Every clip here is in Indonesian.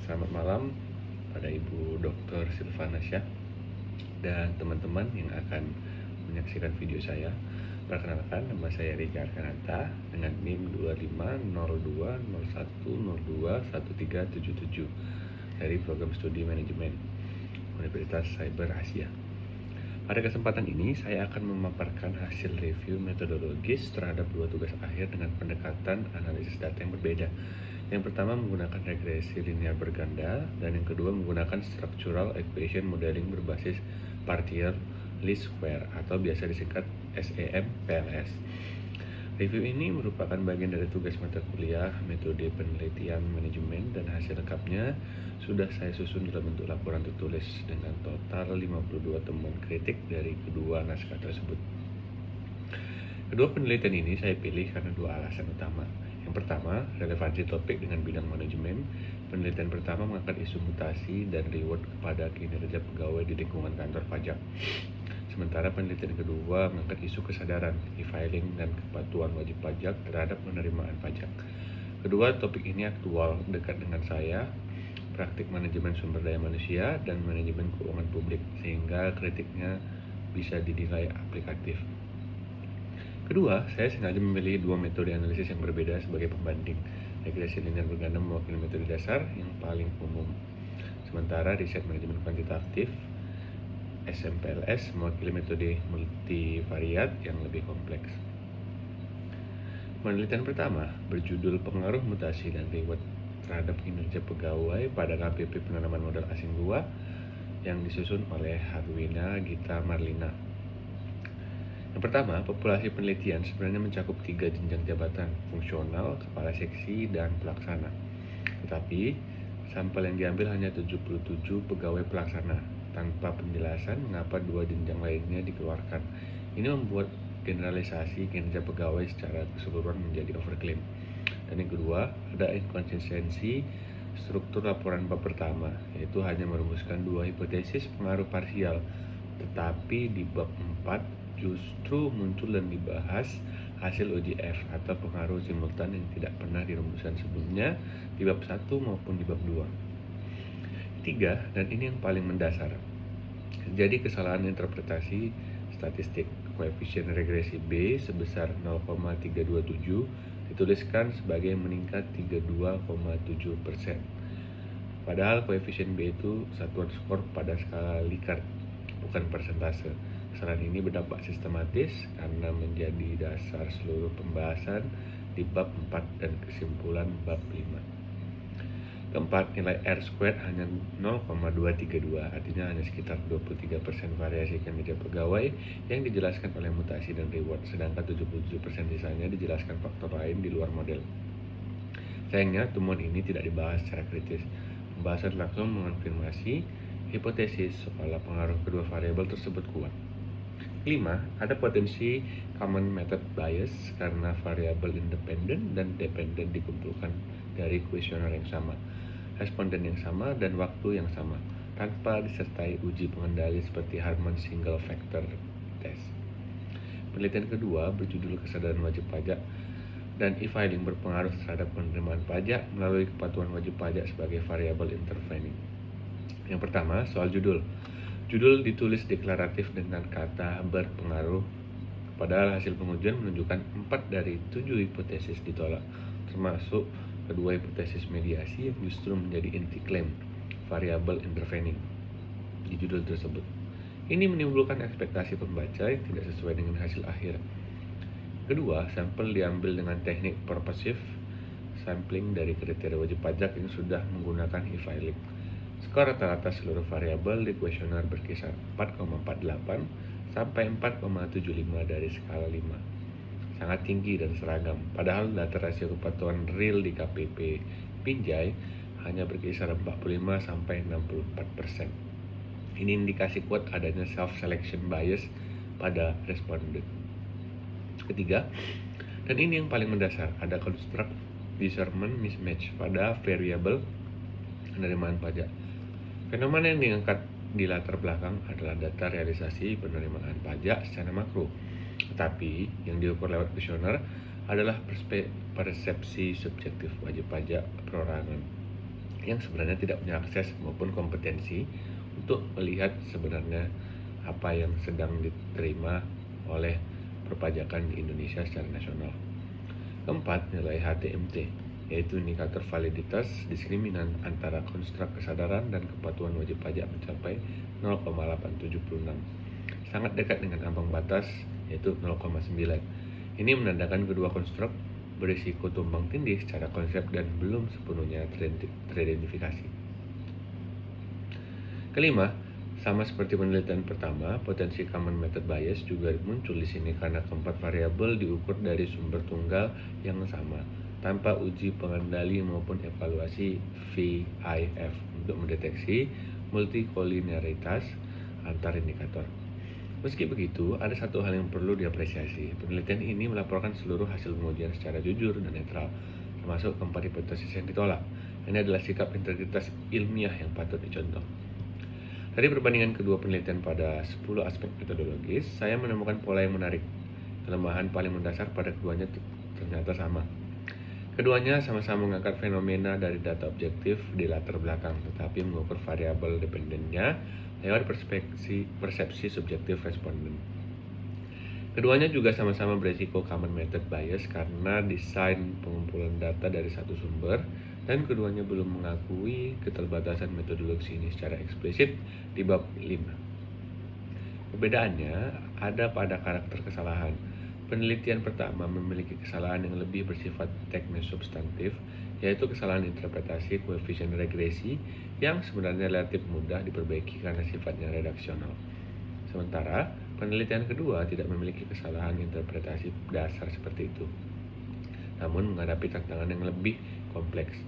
Selamat malam pada Ibu Dr. Silvana Syah dan teman-teman yang akan menyaksikan video saya. Perkenalkan, nama saya Rika Arkananta dengan NIM 250201021377 dari Program Studi Manajemen Universitas Cyber Asia. Pada kesempatan ini, saya akan memaparkan hasil review metodologis terhadap dua tugas akhir dengan pendekatan analisis data yang berbeda. Yang pertama menggunakan regresi linear berganda, dan yang kedua menggunakan structural equation modeling berbasis partial least square atau biasa disingkat SEM-PLS. Review ini merupakan bagian dari tugas mata kuliah metode penelitian manajemen, dan hasil lengkapnya sudah saya susun dalam bentuk laporan tertulis dengan total 52 temuan kritik dari kedua naskah tersebut. Kedua penelitian ini saya pilih karena dua alasan utama. Yang pertama, relevansi topik dengan bidang manajemen. Penelitian pertama mengangkat isu mutasi dan reward kepada kinerja pegawai di lingkungan kantor pajak. Sementara penelitian kedua mengangkat isu kesadaran, e-filing, dan kepatuhan wajib pajak terhadap penerimaan pajak. Kedua topik ini aktual, dekat dengan saya, praktik manajemen sumber daya manusia dan manajemen keuangan publik, sehingga kritiknya bisa dinilai aplikatif. Kedua, saya sengaja memilih dua metode analisis yang berbeda sebagai pembanding. Regresi linear berganda mewakili metode dasar yang paling umum, sementara riset manajemen kuantitatif SMPLS mewakili metode multivariat yang lebih kompleks. Penelitian pertama berjudul Pengaruh Mutasi dan Reward terhadap Kinerja Pegawai pada KPP Penanaman Modal Asing 2 yang disusun oleh Harwina Gita Marlina. Yang pertama, populasi penelitian sebenarnya mencakup 3 jenjang jabatan, fungsional, kepala seksi, dan pelaksana. Tetapi, sampel yang diambil hanya 77 pegawai pelaksana, tanpa penjelasan mengapa dua jenjang lainnya dikeluarkan. Ini membuat generalisasi kinerja pegawai secara keseluruhan menjadi overclaim. Dan yang kedua, ada inkonsistensi struktur laporan bab pertama, yaitu hanya merumuskan dua hipotesis pengaruh parsial, tetapi di bab 4 justru muncul dan dibahas hasil OJF atau pengaruh simultan yang tidak pernah dirumuskan sebelumnya di bab 1 maupun di bab 2. Ketiga, dan ini yang paling mendasar, jadi kesalahan interpretasi statistik. Koefisien regresi B sebesar 0,327 dituliskan sebagai meningkat 32,7%. Padahal koefisien B itu satuan skor pada skala Likert, bukan persentase. Kesalahan ini berdampak sistematis karena menjadi dasar seluruh pembahasan di bab 4 dan kesimpulan bab 5. Keempat, nilai R-squared hanya 0,232, artinya hanya sekitar 23% variasi kinerja pegawai yang dijelaskan oleh mutasi dan reward, sedangkan 77% sisanya dijelaskan faktor lain di luar model. Sayangnya, temuan ini tidak dibahas secara kritis. Pembahasan langsung mengonfirmasi hipotesis soal pengaruh kedua variabel tersebut kuat. Kelima, ada potensi common method bias karena variabel independen dan dependen dikumpulkan dari kuesioner yang sama, responden yang sama, dan waktu yang sama, tanpa disertai uji pengendali seperti Harman Single Factor Test. Penelitian kedua berjudul Kesadaran Wajib Pajak dan e-filing berpengaruh terhadap penerimaan pajak melalui kepatuhan wajib pajak sebagai variabel intervening. Yang pertama, soal judul. Judul ditulis deklaratif dengan kata berpengaruh, padahal hasil pengujian menunjukkan 4 dari 7 hipotesis ditolak, termasuk kedua hipotesis mediasi yang justru menjadi inti klaim variabel intervening di judul tersebut. Ini menimbulkan ekspektasi pembaca yang tidak sesuai dengan hasil akhir. Kedua, sampel diambil dengan teknik purposive sampling dari kriteria wajib pajak yang sudah menggunakan e-filing. Skor rata-rata seluruh variabel di kuesioner berkisar 4,48 sampai 4,75 dari skala 5. Sangat tinggi dan seragam, padahal data rasio kepatuhan real di KPP Pinjai hanya berkisar 45 sampai 64%. Ini indikasi kuat adanya self-selection bias pada responden. Ketiga, dan ini yang paling mendasar, ada construct discernment mismatch pada variabel penerimaan pajak. Fenomena yang diangkat di latar belakang adalah data realisasi penerimaan pajak secara makro, tetapi yang diukur lewat kuesioner adalah persepsi subjektif wajib pajak perorangan. yang sebenarnya tidak punya akses maupun kompetensi untuk melihat sebenarnya apa yang sedang diterima oleh perpajakan di Indonesia secara nasional. Keempat, nilai HTMT, yaitu indikator validitas diskriminan antara konstruk kesadaran dan kepatuhan wajib pajak mencapai 0,876. Sangat dekat dengan ambang batas, yaitu 0,9. Ini menandakan kedua konstruk berisiko tumbang tindih secara konsep dan belum sepenuhnya teridentifikasi. Kelima, sama seperti penelitian pertama, potensi common method bias juga muncul di sini karena keempat variabel diukur dari sumber tunggal yang sama, tanpa uji pengendali maupun evaluasi VIF untuk mendeteksi multikolinearitas antar indikator. Meski begitu, ada satu hal yang perlu diapresiasi. Penelitian ini melaporkan seluruh hasil pengujian secara jujur dan netral, termasuk keempat hipotesis yang ditolak. Ini adalah sikap integritas ilmiah yang patut dicontoh. Dari perbandingan kedua penelitian pada 10 aspek metodologis, saya menemukan pola yang menarik. Kelemahan paling mendasar pada keduanya ternyata sama. Keduanya sama-sama mengangkat fenomena dari data objektif di latar belakang, tetapi mengukur variabel dependennya lewat persepsi subjektif responden. Keduanya juga sama-sama berisiko common method bias karena desain pengumpulan data dari satu sumber, dan keduanya belum mengakui keterbatasan metodologi ini secara eksplisit di bab 5. Perbedaannya ada pada karakter kesalahan. Penelitian pertama memiliki kesalahan yang lebih bersifat teknis substantif, yaitu kesalahan interpretasi koefisien regresi yang sebenarnya relatif mudah diperbaiki karena sifatnya redaksional. Sementara, penelitian kedua tidak memiliki kesalahan interpretasi dasar seperti itu, namun menghadapi tantangan yang lebih kompleks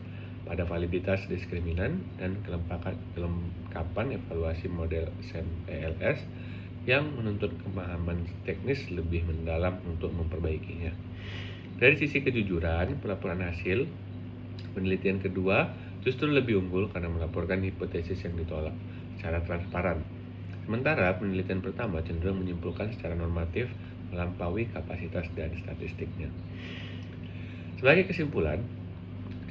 pada validitas diskriminan dan kelengkapan evaluasi model SEM-ELS yang menuntut pemahaman teknis lebih mendalam untuk memperbaikinya. Dari sisi kejujuran, pelaporan hasil penelitian kedua justru lebih unggul karena melaporkan hipotesis yang ditolak secara transparan. Sementara penelitian pertama cenderung menyimpulkan secara normatif melampaui kapasitas dan statistiknya. Sebagai kesimpulan,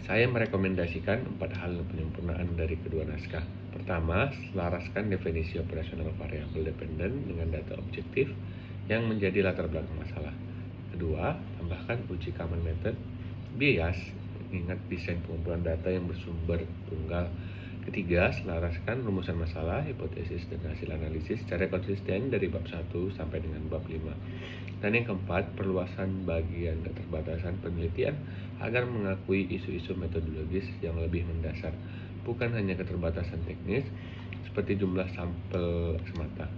saya merekomendasikan 4 hal penyempurnaan dari kedua naskah. Pertama, selaraskan definisi operasional variabel dependen dengan data objektif yang menjadi latar belakang masalah. Kedua, tambahkan uji common method bias, ingat desain pengumpulan data yang bersumber tunggal. Ketiga, selaraskan rumusan masalah, hipotesis, dan hasil analisis secara konsisten dari bab 1 sampai dengan bab 5. Dan yang keempat, perluasan bagian keterbatasan penelitian agar mengakui isu-isu metodologis yang lebih mendasar, bukan hanya keterbatasan teknis seperti jumlah sampel semata.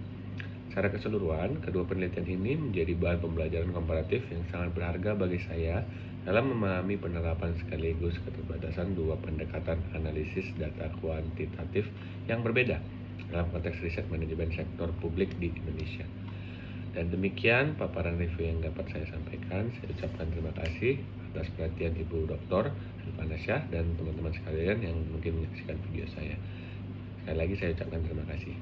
Secara keseluruhan, kedua penelitian ini menjadi bahan pembelajaran komparatif yang sangat berharga bagi saya dalam memahami penerapan sekaligus keterbatasan dua pendekatan analisis data kuantitatif yang berbeda dalam konteks riset manajemen sektor publik di Indonesia. Dan demikian paparan review yang dapat saya sampaikan. Saya ucapkan terima kasih atas perhatian Ibu Dr. Silvana Syah dan teman-teman sekalian yang mungkin menyaksikan video saya. Sekali lagi saya ucapkan terima kasih.